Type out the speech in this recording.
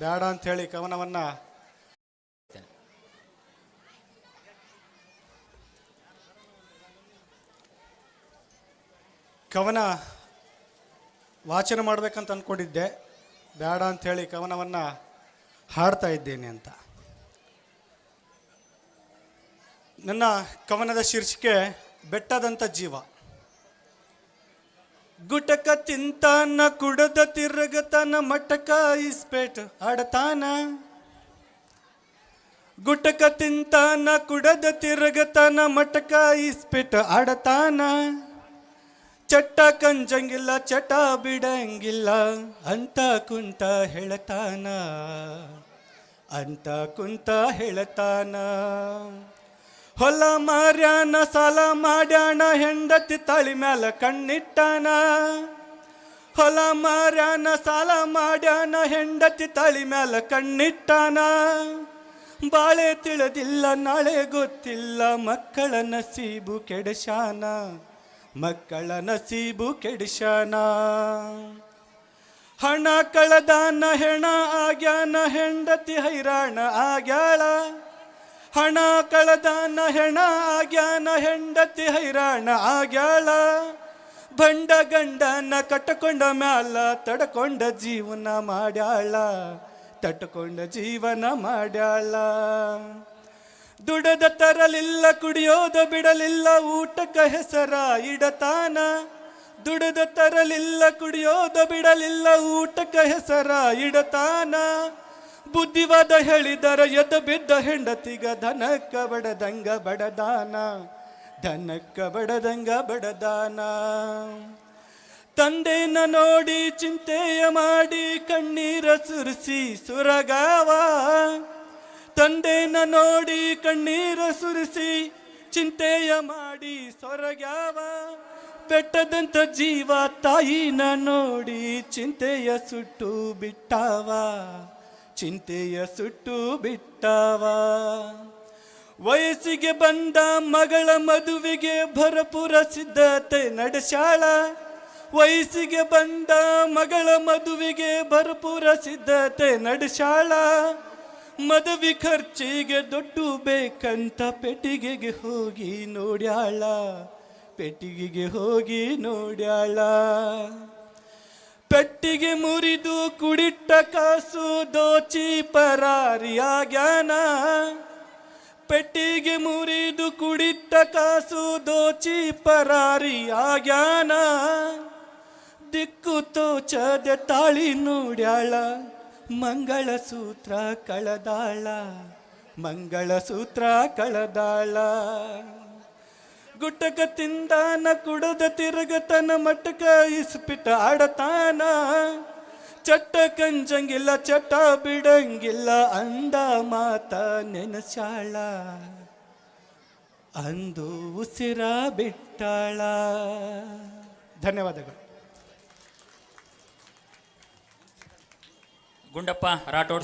ಬೇಡ ಅಂಥೇಳಿ ಕವನವನ್ನು ಕವನ ವಾಚನ ಮಾಡಬೇಕಂತ ಅಂದ್ಕೊಂಡಿದ್ದೆ. ಬೇಡ ಅಂಥೇಳಿ ಕವನವನ್ನು ಹಾಡ್ತಾ ಇದ್ದೇನೆ ಅಂತ. ನನ್ನ ಕವನದ ಶೀರ್ಷಿಕೆ ಬೆಟ್ಟದಂಥ ಜೀವ. ಗುಟಕ ತಿಂತಾನ, ಕುಡದ ತಿರುಗತನ, ಮಟಕ ಇಸ್ಪೇಟ್ ಆಡತಾನ. ಗುಟಕ ತಿಂತಾನ, ಕುಡದ ತಿರುಗತನ, ಮಟಕ ಇಸ್ಪೇಟ್ ಆಡತಾನ. ಚಟ್ಟ ಕಂಜಂಗಿಲ್ಲ, ಚಟ ಬಿಡಂಗಿಲ್ಲ ಅಂತ ಕುಂತ ಹೇಳತಾನ, ಅಂತ ಕುಂತ ಹೇಳತಾನ. ಹೊಲ ಮಾರ್ಯಾನ, ಸಾಲ ಮಾಡ್ಯಾಣ, ಹೆಂಡತಿ ತಳಿ ಮ್ಯಾಲ ಕಣ್ಣಿಟ್ಟಾನ. ಹೊಲ ಮಾರ್ಯಾನ, ಸಾಲ ಮಾಡ್ಯಾನ, ಹೆಂಡತಿ ತಳಿ ಮ್ಯಾಲ ಕಣ್ಣಿಟ್ಟಾನ. ಬಾಳೆ ತಿಳಿದಿಲ್ಲ, ನಾಳೆ ಗೊತ್ತಿಲ್ಲ, ಮಕ್ಕಳ ನಸೀಬು ಕೆಡಶಾನ, ಮಕ್ಕಳ ನಸೀಬು ಕೆಡಿಶಾನ. ಹಣ ಕಳದಾನ, ಹೆಣ ಆಗ್ಯಾನ, ಹೆಂಡತಿ ಹೈರಾಣ ಆಗ್ಯಾಳ. ಹಣ ಕಳದಾನ, ಹೆಣ ಆಗ್ಯಾನ, ಹೆಂಡತಿ ಹೈರಾಣ ಆಗ್ಯಾಳ. ಬಂಡ ಗಂಡನ ಕಟ್ಟಕೊಂಡ ಮ್ಯಾಲ ತಡ್ಕೊಂಡ ಜೀವನ ಮಾಡ್ಯಾಳ, ತಟ್ಕೊಂಡ ಜೀವನ ಮಾಡ್ಯಾಳ. ದುಡದ ತರಲಿಲ್ಲ, ಕುಡಿಯೋದ ಬಿಡಲಿಲ್ಲ, ಊಟಕ್ಕ ಹೆಸರ ಇಡತಾನ. ದುಡದ ತರಲಿಲ್ಲ, ಕುಡಿಯೋದ ಬಿಡಲಿಲ್ಲ, ಊಟಕ್ಕ ಹೆಸರ ಇಡತಾನ. ಬುದ್ಧಿವಾದ ಹೇಳಿದರ ಎದ್ದ ಬಿದ್ದ ಹೆಂಡತಿಗ ಧನಕ್ಕ ಬಡದಂಗ ಬಡದಾನ, ಧನಕ್ಕ ಬಡದಂಗ ಬಡದಾನ. ತಂದೆನ ನೋಡಿ ಚಿಂತೆಯ ಮಾಡಿ ಕಣ್ಣೀರ ಸುರಿಸಿ ಸುರಗಾವ. ತಂದೆನ ನೋಡಿ ಕಣ್ಣೀರ ಸುರಿಸಿ ಚಿಂತೆಯ ಮಾಡಿ ಸೊರಗ್ಯಾವ. ಬೆಟ್ಟದಂತ ಜೀವ ತಾಯಿನ ನೋಡಿ ಚಿಂತೆಯ ಸುಟ್ಟು ಬಿಟ್ಟಾವ, ಚಿಂತೆಯ ಸುಟ್ಟು ಬಿಟ್ಟಾವ. ವಯಸ್ಸಿಗೆ ಬಂದ ಮಗಳ ಮದುವೆಗೆ ಭರಪೂರ ಸಿದ್ಧತೆ ನಡೆಸಾಳ. ವಯಸ್ಸಿಗೆ ಬಂದ ಮಗಳ ಮದುವೆಗೆ ಭರಪೂರ ಸಿದ್ಧತೆ ನಡೆಸಾಳ. ಮದುವೆ ಖರ್ಚಿಗೆ ದುಡ್ಡು ಬೇಕಂತ ಪೆಟ್ಟಿಗೆಗೆ ಹೋಗಿ ನೋಡ್ಯಾಳ, ಪೆಟ್ಟಿಗೆಗೆ ಹೋಗಿ ನೋಡ್ಯಾಳ. ಪೆಟ್ಟಿಗೆ ಮುರಿದು ಕುಡಿಟ್ಟ ಕಾಸು ದೋಚಿ ಪರಾರಿಯಾಗ್ಯಾನ. ಪೆಟ್ಟಿಗೆ ಮುರಿದು ಕುಡಿಟ್ಟ ಕಾಸು ದೋಚಿ ಪರಾರಿಯಾಗ್ಯಾನ. ದಿಕ್ಕು ತೋಚದೆ ತಾಳಿ ನೋಡ್ಯಾಳ, ಮಂಗಳಸೂತ್ರ ಕಳದಾಳ, ಮಂಗಳಸೂತ್ರ ಕಳದಾಳ. ಗುಟಕ ತಿಂದಾನ, ಕುಡದ ತಿರುಗತನ, ಮಟಕ ಇಸ್ಪಿಟ ಆಡತಾನ. ಚಟ್ಟ ಕಂಜಂಗಿಲ್ಲ, ಚಟ ಬಿಡಂಗಿಲ್ಲ ಅಂದ ಮಾತ ನೆನಸಾಳ, ಅಂದು ಉಸಿರ ಬಿಟ್ಟಾಳ. ಧನ್ಯವಾದಗಳು. ಗುಂಡಪ್ಪ ರಾಠೋಡ್.